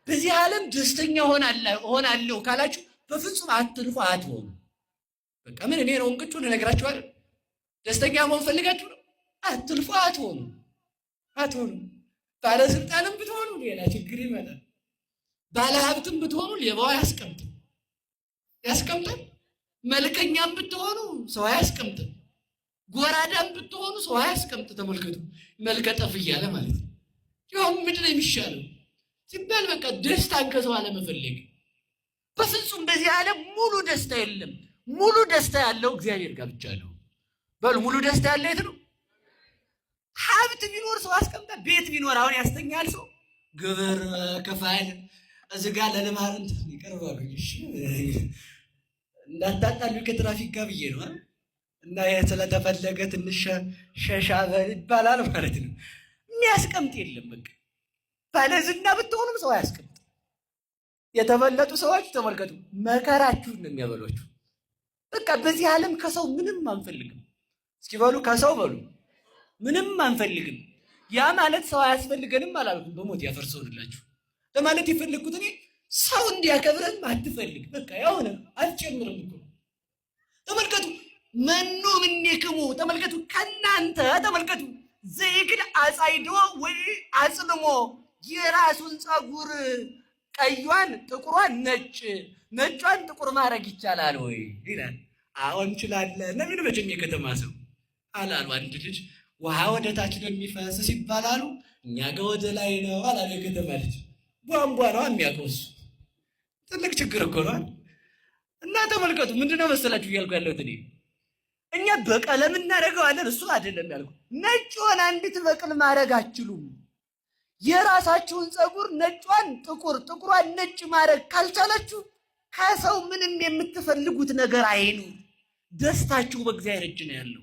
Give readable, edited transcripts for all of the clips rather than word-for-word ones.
በዚህ ዓለም ደስተኛ ሆናለሁ ካላችሁ በፍጹም አትልፉ፣ አትሆኑ። በቃ ምን እኔ ነው እንቅጩን እነግራችኋለሁ። ደስተኛ መሆን ፈልጋችሁ ነው? አትልፉ፣ አትሆኑ። ባለስልጣንም ብትሆኑ ሌላ ችግር ይመጣል። ባለሀብትም ብትሆኑ ሌባው ያስቀምጣል። መልከኛም ብትሆኑ ሰው አያስቀምጥም። ጎራዳም ብትሆኑ ሰው አያስቀምጥ። ተመልከቱ፣ መልከጠፍ እያለ ማለት ነው። ይኸው ምንድን ነው የሚሻለው ሲባል በቃ ደስታን ከሰው አለመፈለግ። በፍጹም በዚህ ዓለም ሙሉ ደስታ የለም። ሙሉ ደስታ ያለው እግዚአብሔር ጋር ብቻ ነው። በሉ ሙሉ ደስታ ያለ የት ነው? ሀብት ቢኖር ሰው አስቀምጣ፣ ቤት ቢኖር አሁን ያስተኛል ሰው። ግብር ከፋይል እዚህ ጋር ለልማርንት ይቀርባሉ። እንዳታጣሉ ከትራፊክ ጋር ብዬ ነው እና ስለተፈለገ ትንሽ ሸሻ ይባላል ማለት ነው። የሚያስቀምጥ የለም። በቃ ባለዝና ብትሆኑም ሰው አያስቀምጥ። የተበለጡ ሰዎች ተመልከቱ፣ መከራችሁን ነው የሚያበሏችሁ። በቃ በዚህ ዓለም ከሰው ምንም አንፈልግም። እስኪ በሉ ከሰው በሉ ምንም አንፈልግም። ያ ማለት ሰው አያስፈልገንም አላልኩም። በሞት ያፈርሰውንላችሁ ለማለት የፈለግኩት እኔ ሰው እንዲያከብረን አትፈልግ። በቃ ያውነ አትጨምርም እኮ ተመልከቱ። መኑ ምኔክሙ ተመልከቱ፣ ከናንተ ተመልከቱ። ዘይክል አጻይዶ ወይ አጽልሞ የራሱን ጸጉር ቀዩን ጥቁሯን ነጯን ጥቁር ማድረግ ይቻላል ወይ ይላል። አዎ እንችላለን ነው የሚሉ መቼም የከተማ ሰው አላሉ። አንድ ልጅ ውሃ ወደ ታች ነው የሚፈስ ሲባላሉ እኛ ጋር ወደ ላይ ነው አላለ። የከተማ ልጅ ቧንቧ ነው የሚያውቀው እሱ። ትልቅ ችግር እኮ ነው። እና ተመልከቱ ምንድነው መሰላችሁ እያልኩ ያለሁት እኛ በቀለም እናደርገዋለን፣ እሱ አይደለም ያልኩ። ነጭ ሆና እንድትበቅል ማድረግ አትችሉም። የራሳችሁን ጸጉር ነጯን ጥቁሯን ነጭ ማድረግ ካልቻላችሁ ከሰው ምንም የምትፈልጉት ነገር አይኑር። ደስታችሁ በእግዚአብሔር እጅ ነው ያለው።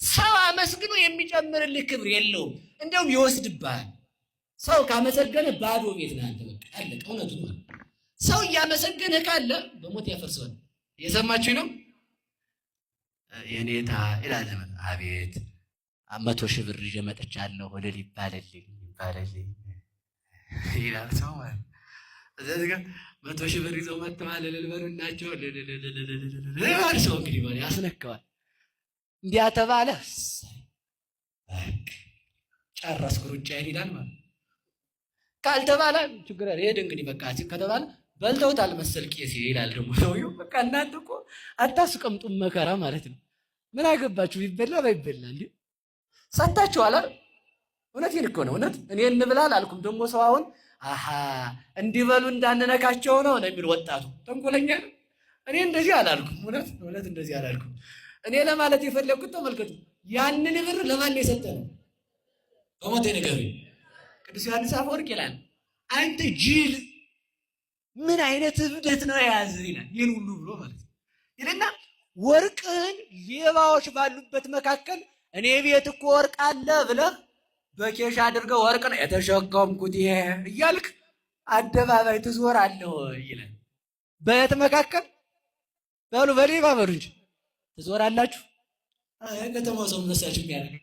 ሰው አመስግኖ የሚጨምርልህ ክብር የለውም፣ እንደውም ይወስድብሃል። ሰው ካመሰገነ ባዶ ቤት ነህ አንተ። በቃ አለቀ። እውነቱ ነው። ሰው እያመሰገነ ካለ በሞት ያፈርሰዋል። እየሰማችሁ ነው? የኔታ ይላል። አቤት 100 ሺህ ብር ይዤ መጥቻለሁ እልል ይባልልኝ ይላል ሰው ማለት ነው። እዚህ ጋር 100 ሺህ ብር ይዘው መጥተዋል እልል በሉናቸው ይላል ሰው። እንግዲህ ማለት ያስነካዋል። እንዲያ ተባለ ጨረስኩ ሩጫዬን ይላል ማለት። ካልተባለ ችግር ሄድ እንግዲህ በቃ ከተባለ በልተውታል መሰል ቄስ ይላል ደግሞ ሰውዬው። በቃ እናንተ እኮ አታስቀምጡም መከራ ማለት ነው። ምን አገባችሁ ቢበላ ባይበላ እንዴ? ሰጣችኋል አይደል? እውነቴን እኮ ነው። እውነት እኔ እንብላ አላልኩም። ደግሞ ሰው አሁን እንዲበሉ እንዳንነካቸው ነው የሚል ወጣቱ ተንኮለኛ ነው። እኔ እንደዚህ አላልኩም። እውነት እንደዚህ አላልኩም። እኔ ለማለት የፈለግኩት ተመልከቱ፣ ያንን ብር ለማን የሰጠ ነው? በሞቴ ንገሩኝ። ቅዱስ ዮሐንስ አፈወርቅ ይላል አንተ ጅል ምን አይነት እብደት ነው የያዘ ይላል። ይህን ሁሉ ብሎ ማለት ነው ይልና ወርቅን ሌባዎች ባሉበት መካከል እኔ ቤት እኮ ወርቅ አለ ብለህ በኬሻ አድርገው ወርቅ ነው የተሸከምኩት እያልክ አደባባይ ትዞራለህ ይላል። በየት መካከል በሉ በሌባ በሉ እንጂ ትዞራላችሁ። ከተማው ሰው መሳችሁ የሚያደርግ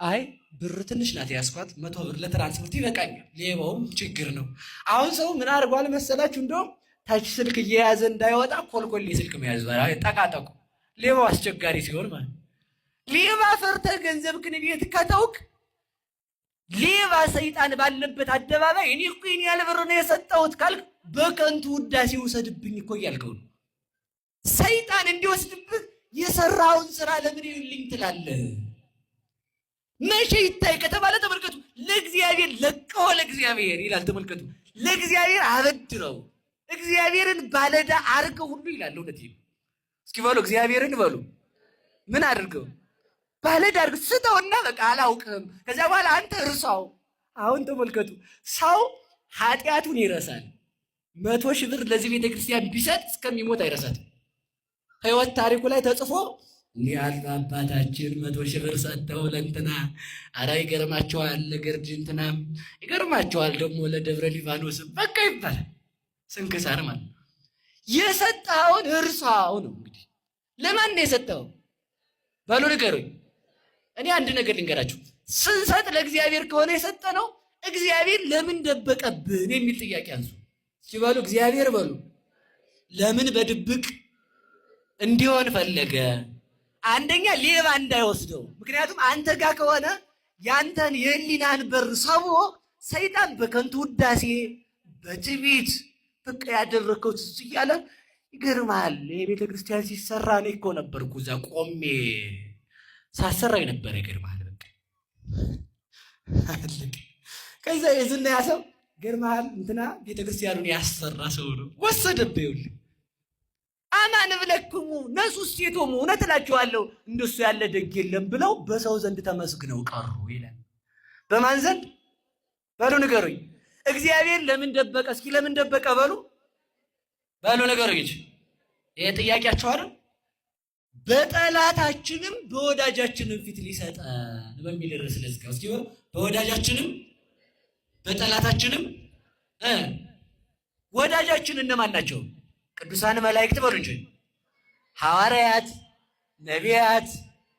አይ ብር ትንሽ ናት ያስኳት 100 ብር ለትራንስፖርት ይበቃኛል። ሌባውም ችግር ነው። አሁን ሰው ምን አድርጓል መሰላችሁ? እንደውም ታች ስልክ እየያዘ እንዳይወጣ ኮልኮሌ ስልክ መያዝ ጠቃጠቁ። ሌባው አስቸጋሪ ሲሆን ማለት ሌባ ፈርተህ ገንዘብህን ቤት ከተውክ ሌባ ሰይጣን ባለበት አደባባይ እኔ እኮ ይሄን ያህል ብር ነው የሰጠሁት ካልክ በከንቱ ውዳሴ ውሰድብኝ እኮ እያልከው ነው። ሰይጣን እንዲወስድብህ የሰራውን ስራ ለምን ይልኝ ትላለህ? መቼ ይታይ ከተባለ ተመልከቱ፣ ለእግዚአብሔር ለቀው ለእግዚአብሔር ይላል። ተመልከቱ፣ ለእግዚአብሔር አበድረው እግዚአብሔርን ባለዳ አድርገው ሁሉ ይላል። እውነት እስኪ በሉ እግዚአብሔርን በሉ ምን አድርገው ባለዳ አድርገው ስጠውና በቃ አላውቅም። ከዚያ በኋላ አንተ እርሳው። አሁን ተመልከቱ፣ ሰው ኃጢአቱን ይረሳል። 100 ሺህ ብር ለዚህ ቤተክርስቲያን ቢሰጥ እስከሚሞት አይረሳትም። ህይወት ታሪኩ ላይ ተጽፎ እንዲህ ያሉ አባታችን 100 ሺህ ብር ሰጥተው ለእንትና ኧረ ይገርማቸዋል፣ ለገርጅ እንትናም ይገርማቸዋል፣ ደግሞ ለደብረ ሊባኖስም በቃ ይባላል። ስንክሳር ማለት የሰጠኸውን እርሳው ነው። እንግዲህ ለማን ነው የሰጠኸው? በሉ ንገሩኝ። እኔ አንድ ነገር ልንገራችሁ። ስንሰጥ ለእግዚአብሔር ከሆነ የሰጠነው እግዚአብሔር ለምን ደበቀብን የሚል ጥያቄ አንሱ። እስኪ በሉ እግዚአብሔር በሉ ለምን በድብቅ እንዲሆን ፈለገ? አንደኛ ሌባ እንዳይወስደው። ምክንያቱም አንተ ጋር ከሆነ ያንተን የህሊናን በር ሰብሮ ሰይጣን በከንቱ ውዳሴ በትዕቢት በቃ ያደረከው ትዝ እያለ ይገርምሃል። የቤተ ክርስቲያን ሲሰራ እኔ እኮ ነበርኩ እዛ ቆሜ ሳሰራ የነበረ። ይገርምሃል። በቃ ከዛ የዝና ያሰው ይገርምሃል እንትና ቤተ ክርስቲያኑን ያሰራ ሰው ነው ወሰደብህ። ይኸውልህ አማን ብለክሙ ነሱ ሴቶሙ እውነት እላችኋለሁ እንደሱ ያለ ደግ የለም ብለው በሰው ዘንድ ተመስግነው ቀሩ ይላል። በማን ዘንድ በሉ ንገሩኝ። እግዚአብሔር ለምን ደበቀ? እስኪ ለምን ደበቀ በሉ ንገሩኝ። ይሄ ጥያቄያችሁ አይደል? በጠላታችንም በወዳጃችንም ፊት ሊሰጠን በሚል ርዕስ ለዝጋው። እስኪ በወዳጃችንም በጠላታችንም ወዳጃችን እነማን ናቸው? ቅዱሳን መላእክት በሉ እንጂ ሐዋርያት፣ ነቢያት፣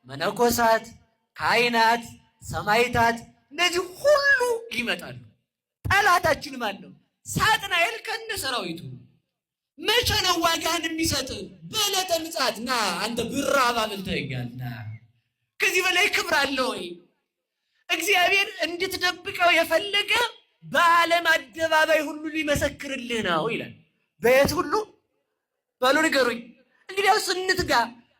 መነኮሳት፣ ካህናት፣ ሰማዕታት እነዚህ ሁሉ ይመጣሉ። ጠላታችን ማን ነው? ሳጥናኤል ከነ ሰራዊቱ። መቼ ነው ዋጋህን የሚሰጥ? በዕለተ ምጽአት ና አንተ ብራብ አብልተኸኛል ና። ከዚህ በላይ ክብር አለ ወይ? እግዚአብሔር እንድትደብቀው የፈለገ በዓለም አደባባይ ሁሉ ሊመሰክርልህ ነው ይላል። በየት ሁሉ በሉ ንገሩኝ። እንግዲያውስ እንትጋ።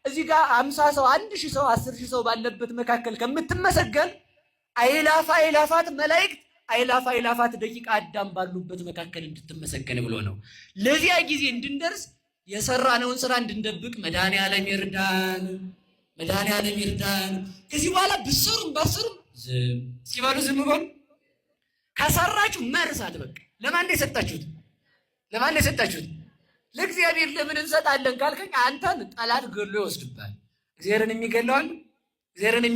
እዚህ ጋር 50 ሰው 1000 ሰው 10,000 ሰው ባለበት መካከል ከምትመሰገን አእላፍ አእላፋት መላእክት አእላፍ አእላፋት ደቂቀ አዳም ባሉበት መካከል እንድትመሰገን ብሎ ነው። ለዚያ ጊዜ እንድንደርስ የሰራነውን ስራ እንድንደብቅ መድኃኔዓለም ይርዳን፣ መድኃኔዓለም ይርዳን። ከዚህ በኋላ ብትሰሩም ባትሰሩም ዝም ሲባሉ ዝም በሉ። ከሰራችሁ መርሳት በቃ። ለማን ነው የሰጣችሁት? ለማን ነው የሰጣችሁት? ለእግዚአብሔር ለምን እንሰጣለን ካልከኝ አንተን ጠላት ገሎ ይወስድብሃል። እግዚአብሔርን የሚገለዋል እግዚአብሔርን